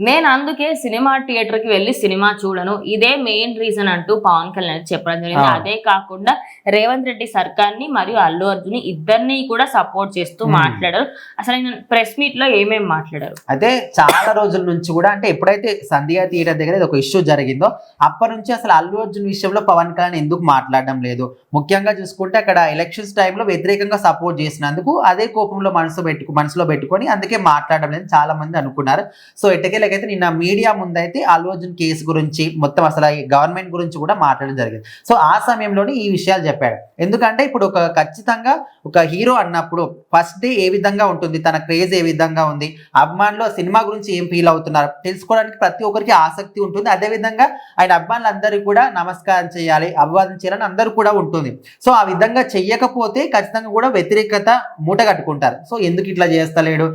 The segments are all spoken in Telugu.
నేను అందుకే సినిమా థియేటర్ కి వెళ్ళి సినిమా చూడను, ఇదే మెయిన్ రీజన్ అంటూ పవన్ కళ్యాణ్ చెప్పడం జరిగింది. అదే కాకుండా రేవంత్ రెడ్డి సర్కార్ ని మరియు అల్లు అర్జున్ ఇద్దరిని కూడా సపోర్ట్ చేస్తూ మాట్లాడారు. అసలు ఆయన ప్రెస్ మీట్ లో ఏమేమి మాట్లాడారు? అదే చాలా రోజుల నుంచి కూడా, అంటే ఎప్పుడైతే సంధ్యా థియేటర్ దగ్గర ఒక ఇష్యూ జరిగిందో అప్పటి నుంచి అసలు అల్లు అర్జున్ విషయంలో పవన్ కళ్యాణ్ ఎందుకు మాట్లాడడం లేదు. ముఖ్యంగా చూసుకుంటే అక్కడ ఎలక్షన్స్ టైంలో వ్యతిరేకంగా సపోర్ట్ చేసినందుకు అదే కోపంలో మనసులో పెట్టుకొని అందుకే మాట్లాడడం లేదు చాలా మంది అనుకున్నారు. సో ఎట్టకేలకైతే నిన్న మీడియా ముందైతే అల్లు అర్జున్ కేసు గురించి మొత్తం అసలు గవర్నమెంట్ గురించి కూడా మాట్లాడడం జరిగింది. సో ఆ సమయంలోనే ఈ విషయాలు చెప్పాడు. ఎందుకంటే ఇప్పుడు ఖచ్చితంగా ఒక హీరో అన్నప్పుడు ఫస్ట్ డే ఏ విధంగా ఉంటుంది, తన క్రేజ్ ఏ విధంగా ఉంది, అభిమానులు సినిమా గురించి ఏం ఫీల్ అవుతున్నారు తెలుసుకోవడానికి ప్రతి ఒక్కరికి ఆసక్తి ఉంటుంది. అదేవిధంగా ఆయన అభిమానులందరికీ కూడా నమస్కారం చేయాలి, అభివాదం చేయాలని అందరూ కూడా ఉంటుంది. సో ఆ విధంగా చెయ్యకపోతే ఖచ్చితంగా కూడా వ్యతిరేకత మూట కట్టుకుంటారు. సో ఎందుకు ఇట్లా చేస్తలేడు,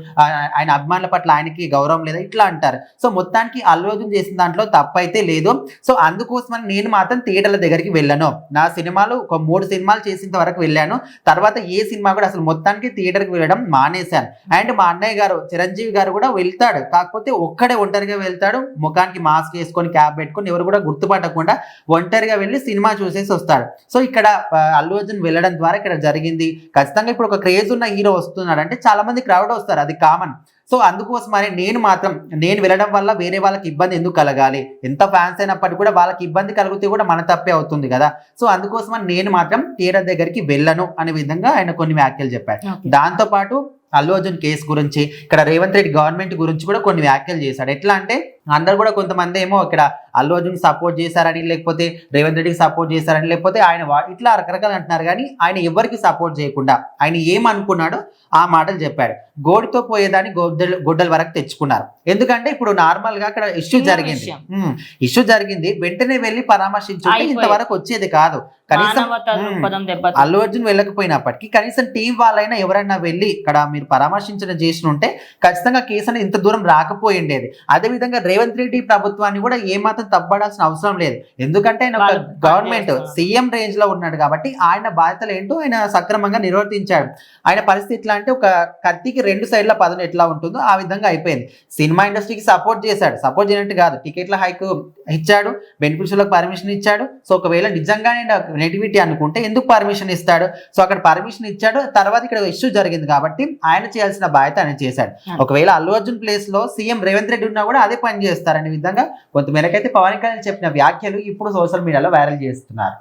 ఆయన అభిమానుల పట్ల ఆయనకి గౌరవం లేదా ఇట్లా అంటారు. సో మొత్తానికి అల్లు అర్జున్ చేసిన దాంట్లో తప్పైతే లేదు. సో అందుకోసమని నేను మాత్రం థియేటర్ల దగ్గరికి వెళ్ళాను. నా సినిమాలు ఒక 3 సినిమాలు చేసేంత వరకు వెళ్ళాను. తర్వాత ఏ సినిమా కూడా అసలు మొత్తానికి థియేటర్కి వెళ్ళడం మానేశాను. అండ్ మా అన్నయ్య గారు చిరంజీవి గారు కూడా వెళ్తాడు, కాకపోతే ఒక్కడే ఒంటరిగా వెళ్తాడు, ముఖానికి మాస్క్ వేసుకొని క్యాప్ పెట్టుకొని ఎవరు కూడా గుర్తుపట్టకుండా ఒంటరిగా వెళ్ళి సినిమా చూసేసి వస్తాడు. సో ఇక్కడ అల్లు అర్జున్ వెళ్ళడం ద్వారా ఇక్కడ జరిగింది ఖచ్చితంగా ఇప్పుడు ఒక క్రేజ్ ఉన్న హీరో వస్తున్నాడు అంటే చాలా మంది క్రౌడ్ వస్తారు, అది కామన్. సో అందుకోసమని నేను వెళ్ళడం వల్ల వేరే వాళ్ళకి ఇబ్బంది ఎందుకు కలగాలి, ఎంత ఫ్యాన్స్ అయినప్పటికీ కూడా వాళ్ళకి ఇబ్బంది కలిగితే కూడా మన తప్పే అవుతుంది కదా. సో అందుకోసమని నేను మాత్రం థియేటర్ దగ్గరికి వెళ్ళను అనే విధంగా ఆయన కొన్ని వ్యాఖ్యలు చెప్పారు. దాంతో పాటు అల్లు అర్జున్ కేసు గురించి, ఇక్కడ రేవంత్ రెడ్డి గవర్నమెంట్ గురించి కూడా కొన్ని వ్యాఖ్యలు చేశాడు. ఎట్లా అంటే అందరు కూడా కొంతమంది ఏమో ఇక్కడ అల్లు అర్జున్ సపోర్ట్ చేశారని, లేకపోతే రేవంత్ రెడ్డికి సపోర్ట్ చేశారని, లేకపోతే ఆయన ఇట్లా రకరకాలు అంటున్నారు. కానీ ఆయన ఎవరికి సపోర్ట్ చేయకుండా ఆయన ఏమనుకున్నాడో ఆ మాటలు చెప్పాడు. గోడితో పోయేదాన్ని గొడ్డల వరకు తెచ్చుకున్నారు. ఎందుకంటే ఇప్పుడు నార్మల్ గా అక్కడ ఇష్యూ జరిగింది వెంటనే వెళ్ళి పరామర్శించుంటే ఇంతవరకు వచ్చేది కాదు. కనీసం అల్లు అర్జున్ వెళ్ళకపోయినప్పటికీ కనీసం టీం వాళ్ళైనా ఎవరైనా వెళ్ళి ఇక్కడ మీరు పరామర్శించడం చేసి ఉంటే ఖచ్చితంగా కేసు అనేది ఇంత దూరం రాకపోయిండేది. అదేవిధంగా రేవంత్ రెడ్డి ప్రభుత్వాన్ని కూడా ఏమాత్రం తప్పడాల్సిన అవసరం లేదు. ఎందుకంటే ఆయన ఒక గవర్నమెంట్ సీఎం రేంజ్ లో ఉన్నాడు కాబట్టి ఆయన బాధ్యతలు ఏంటో ఆయన సక్రమంగా నిర్వర్తించాడు. ఆయన పరిస్థితి ఎట్లా అంటే ఒక కత్తికి 2 సైడ్ల పదం ఎట్లా ఉంటుందో ఆ విధంగా అయిపోయింది. సినిమా ఇండస్ట్రీకి సపోర్ట్ చేశాడు, సపోర్ట్ చేయనట్టు కాదు, టికెట్ల హైక్ ఇచ్చాడు, బెనిఫిట్స్లకు పర్మిషన్ ఇచ్చాడు. సో ఒకవేళ నిజంగానే నెటివిటీ అనుకుంటే ఎందుకు పర్మిషన్ ఇస్తాడు. సో అక్కడ పర్మిషన్ ఇచ్చాడు, తర్వాత ఇక్కడ ఇష్యూ జరిగింది కాబట్టి ఆయన చేయాల్సిన బాధ్యత ఆయన చేశాడు. ఒకవేళ అల్లు అర్జున్ ప్లేస్ లో సీఎం రేవంత్ రెడ్డి ఉన్నా కూడా అదే పని చేస్తారనే విధంగా కొంతమేరకైతే పవన్ కళ్యాణ్ చెప్పిన వ్యాఖ్యలు ఇప్పుడు సోషల్ మీడియాలో వైరల్ చేస్తున్నారు.